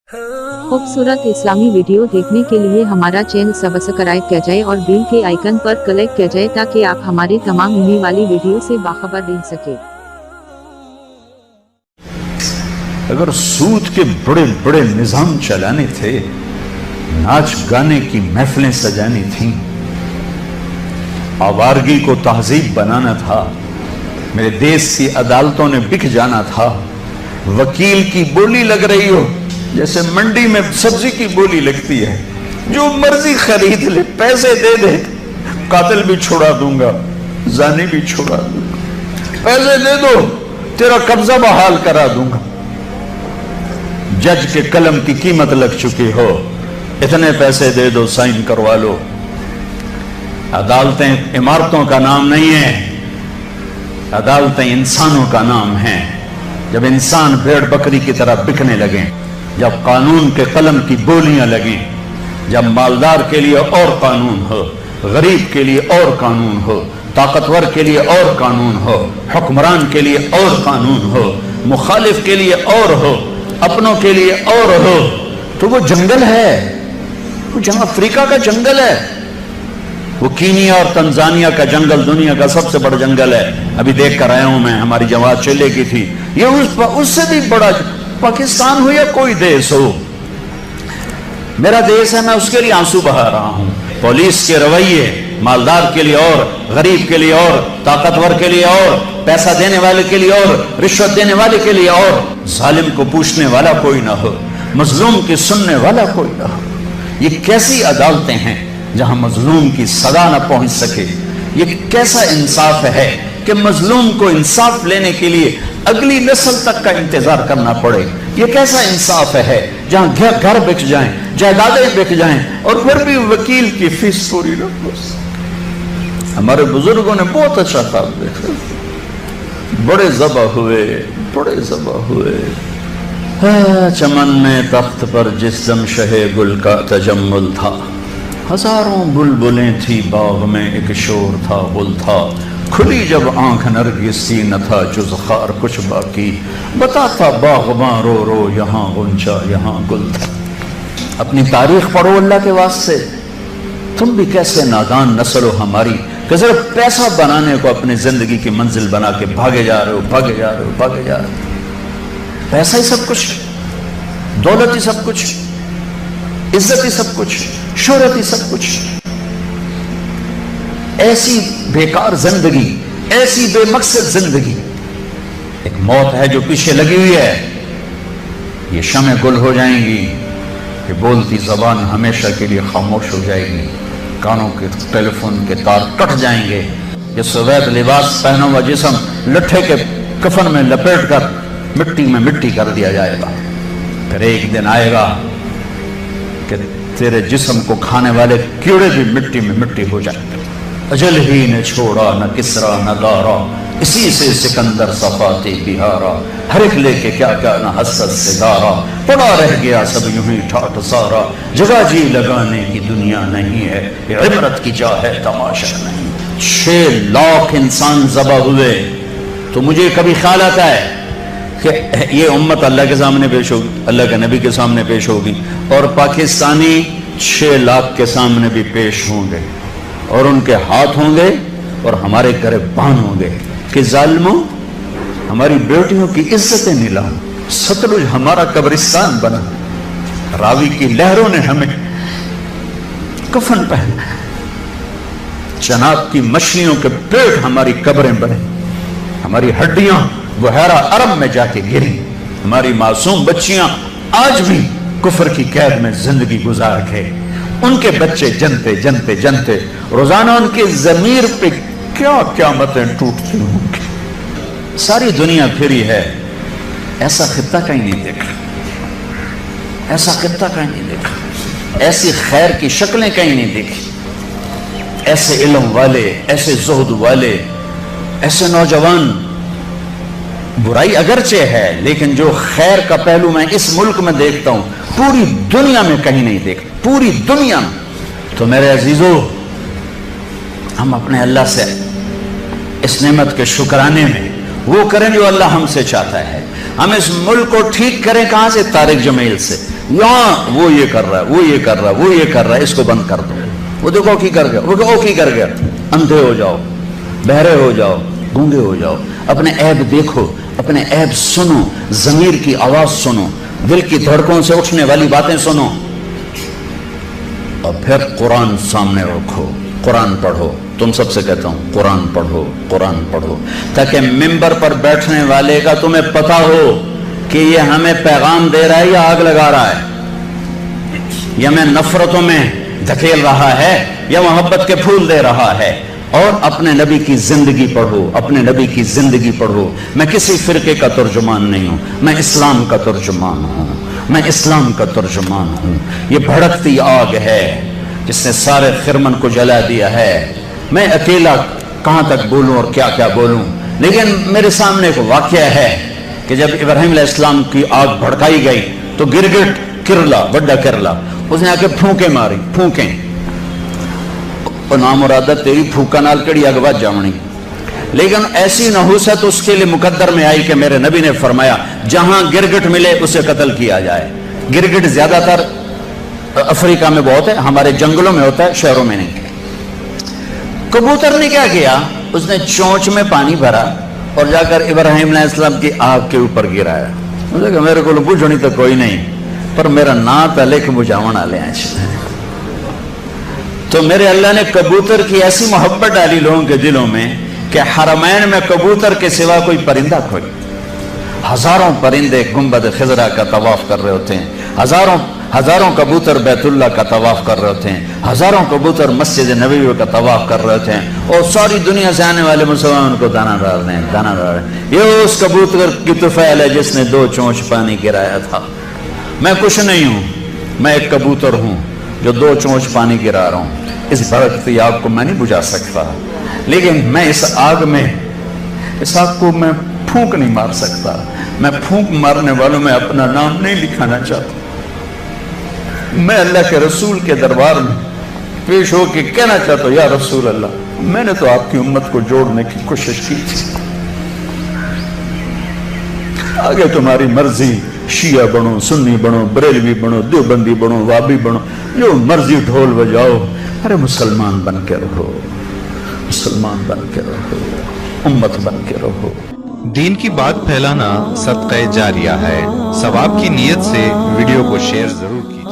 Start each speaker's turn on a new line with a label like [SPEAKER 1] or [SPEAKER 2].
[SPEAKER 1] खूबसूरत इस्लामी वीडियो देखने के लिए हमारा चैनल सब्सक्राइब किया जाए और बेल के आइकन पर क्लिक किया जाए ताकि आप हमारे तमाम आने वाली वीडियो से बाखबर रह सके।
[SPEAKER 2] अगर सूद के बड़े बड़े निजाम चलाने थे, नाच गाने की महफिलें सजानी थीं, आवारगी को तहजीब बनाना था, मेरे देश की अदालतों ने बिक जाना था, वकील की बोली लग रही हो जैसे मंडी में सब्जी की बोली लगती है, जो मर्जी खरीद ले, पैसे दे दे, कातिल भी छोड़ा दूंगा, जानी भी छोड़ा दूंगा, पैसे दे दो तेरा कब्जा बहाल करा दूंगा। जज के कलम की कीमत लग चुकी हो, इतने पैसे दे दो, साइन करवा लो। अदालतें इमारतों का नाम नहीं है, अदालतें इंसानों का नाम है। जब इंसान भेड़ बकरी की तरह बिकने लगे, जब कानून के कलम की बोलियां लगें, जब मालदार के लिए और कानून हो, गरीब के लिए और कानून हो, ताकतवर के लिए और कानून हो, हुक्मरान के लिए और कानून हो, मुखालिफ के लिए और हो, अपनों के लिए और हो, तो वो जंगल है, वो जहां अफ्रीका का जंगल है, वो कीनिया और तंजानिया का जंगल दुनिया का सबसे बड़ा जंगल है। अभी देख कर आया हूं मैं, हमारी जमात चले की थी, ये उससे भी बड़ा पाकिस्तान हो या कोई देश हो, मेरा देश है, मैं उसके लिए आंसू बहा रहा हूं। पुलिस के रवैये मालदार के लिए और, गरीब के लिए और, ताकतवर के लिए और, पैसा देने वाले के लिए और, रिश्वत देने वाले के लिए और, जालिम को पूछने वाला कोई ना हो, मजलूम की सुनने वाला कोई ना हो। ये कैसी अदालतें हैं जहां मजलूम की सदा ना पहुंच सके? ये कैसा इंसाफ है कि मजलूम को इंसाफ लेने के लिए अगली नस्ल तक का इंतजार करना पड़े? ये कैसा इंसाफ है जहां घर बिक जाएं, जायदादें बिक जाएं और फिर भी वकील की फीस पूरी न हो? हमारे बुजुर्गों ने बहुत अच्छा ख्वाब देखा, बड़े ज़बा हुए, बड़े ज़बा हुए। चमन में तख्त पर जिस दम शहे गुल का तजम्मुल था, हजारों बुलबुलें थी बाग में, एक शोर था, गुल था, खुली जब आंख नरगिसी न था जुज़ खार कुछ बाकी, बताता बागबां रो रो यहाँ गुंचा यहाँ गुल था। अपनी तारीख पढ़ो अल्लाह के वास्ते। तुम भी कैसे नादान नस्ल हो हमारी कि सिर्फ पैसा बनाने को अपनी जिंदगी की मंजिल बना के भागे जा रहे हो, भागे जा रहे हो, भागे जा रहे हो। पैसा ही सब कुछ, दौलत ही सब कुछ, इज्जत ही सब कुछ, शोहरत ही सब कुछ। ऐसी बेकार जिंदगी, ऐसी बेमकसद जिंदगी। एक मौत है जो पीछे लगी हुई है, ये शमें गुल हो जाएंगी, ये बोलती जबान हमेशा के लिए खामोश हो जाएगी, कानों के टेलीफोन के तार कट जाएंगे, ये सफेद लिबास पहना हुआ जिस्म लट्ठे के कफन में लपेट कर मिट्टी में मिट्टी कर दिया जाएगा। फिर एक दिन आएगा कि तेरे जिस्म को खाने वाले कीड़े भी मिट्टी में मिट्टी हो जाएंगे। अजल ही ने छोड़ा न किसरा न दारा, इसी से सिकंदर सफाते बिहारा, हर एक लेके क्या क्या न हसरत से दारा, पड़ा रह गया सब यूं ही ठाठ सारा, जगह जी लगाने की दुनिया नहीं है, इबरत की जा है तमाशा नहीं। 6 लाख इंसान ज़बा हुए, तो मुझे कभी ख्याल आता है कि ये उम्मत अल्लाह के सामने पेश होगी, अल्लाह के नबी के सामने पेश होगी, और पाकिस्तानी 6 लाख के सामने भी पेश होंगे, और उनके हाथ होंगे और हमारे गिरबान होंगे कि जालिमों, हमारी बेटियों की इज्जतें नीलाम, सतलुज हमारा कब्रिस्तान बना, रावी की लहरों ने हमें कफन पहना, जनाब की मछलियों के पेट हमारी कब्रें बने, हमारी हड्डियां बहरा अरब में जाके गिरी, हमारी मासूम बच्चियां आज भी कुफर की कैद में जिंदगी गुजार के, उनके बच्चे जनते जनते जनते रोजाना उनके जमीर पे क्या क्या मतें टूटती होंगी। सारी दुनिया फिरी है, ऐसा खित्ता कहीं नहीं देखा, ऐसा खित्ता कहीं नहीं देखा, ऐसी खैर की शक्लें कहीं नहीं देखी, ऐसे इल्म वाले, ऐसे ज़ुहद वाले, ऐसे नौजवान। बुराई अगरचे है, लेकिन जो खैर का पहलू मैं इस मुल्क में देखता हूं, पूरी दुनिया में कहीं नहीं देखता, पूरी दुनिया में। तो मेरे अजीजों, हम अपने अल्लाह से इस नेमत के शुक्राने में वो करें जो अल्लाह हमसे चाहता है, हम इस मुल्क को ठीक करें कहां से? तारिक जमील से। यहां वो ये कर रहा है, वो ये कर रहा है, वो ये कर रहा है, इसको बंद कर दो। वो देखो की कर गया, वो की कर गया। अंधे हो जाओ, बहरे हो जाओ, गूंगे हो जाओ। अपने ऐब देखो, अपने ऐब सुनो, जमीर की आवाज सुनो, दिल की धड़कों से उठने वाली बातें सुनो, और फिर कुरान सामने रखो, कुरान पढ़ो। तुम सबसे कहता हूं कुरान पढ़ो, कुरान पढ़ो, ताकि मिंबर पर बैठने वाले का तुम्हें पता हो कि ये हमें पैगाम दे रहा है या आग लगा रहा है, या हमें नफरतों में धकेल रहा है या मोहब्बत के फूल दे रहा है। और अपने नबी की जिंदगी पढ़ो, अपने नबी की जिंदगी पढ़ो। मैं किसी फिरके का तर्जुमान नहीं हूं, मैं इस्लाम का तर्जुमान हूं, मैं इस्लाम का तर्जुमान हूं। ये भड़कती आग है जिसने सारे खिरमन को जला दिया है। मैं अकेला कहां तक बोलूं और क्या क्या बोलूं, लेकिन मेरे सामने एक वाकया है कि जब इब्राहिम अलैहिस्सलाम की आग भड़काई गई तो गिरगिट किरला, बड़ा किरला, उसने आके फूंके मारी, फूंके। और नाम मुरादा तेरी फूका नाल कड़ी अग बच जावनी। लेकिन ऐसी नहूसत उसके लिए मुकद्दर में आई कि मेरे नबी ने फरमाया जहां गिरगिट मिले उसे कत्ल किया जाए। गिरगिट ज्यादातर अफ्रीका में बहुत है, हमारे जंगलों में होता है, शहरों में नहीं। कबूतर ने क्या किया, उसने चोंच में पानी भरा और जाकर इब्राहिम अलैहिस्सलाम की आग के ऊपर गिराया। मुझे कहा मेरे को बुझनी तो कोई नहीं, पर मेरा ना तले के बुझावन आले हैं। तो मेरे अल्लाह ने कबूतर की ऐसी मोहब्बत डाली लोगों के दिलों में कि हरमैन में कबूतर के सिवा कोई परिंदा कोई। हजारों परिंदे गुंबद खिजरा का तवाफ कर रहे होते हैं, हजारों कबूतर बैतुल्ला का तवाफ कर रहे होते हैं, हजारों कबूतर मस्जिद नबवी का तवाफ कर रहे होते हैं, और सारी दुनिया से आने वाले मुसलमान उनको दाना डाल रहे हैं, दाना डाल रहे हैं। ये उस कबूतर की तुफैल है जिसने 2 चोंच पानी गिराया था। मैं कुछ नहीं हूं, मैं एक कबूतर हूं जो 2 चोंच पानी गिरा रहा हूं। इस भड़कती आग को मैं नहीं बुझा सकता, लेकिन मैं इस आग को मैं फूंक नहीं मार सकता। मैं फूंक मारने वालों में अपना नाम नहीं लिखाना चाहता। मैं अल्लाह के रसूल के दरबार में पेश होकर कहना चाहता हूं, या रसूल अल्लाह, मैंने तो आपकी उम्मत को जोड़ने की कोशिश की थी, आगे तुम्हारी मर्जी, शिया बनो, सुन्नी बनो, बरेलवी बनो, देवबंदी बनो, वाबी बनो, जो मर्जी ढोल बजाओ, अरे मुसलमान बन के रहो, मुसलमान बन के रहो, उम्मत बन के रहो।
[SPEAKER 3] दीन की बात फैलाना सदक़े जारिया है। सवाब की नीयत से वीडियो को शेयर जरूर कीजिए।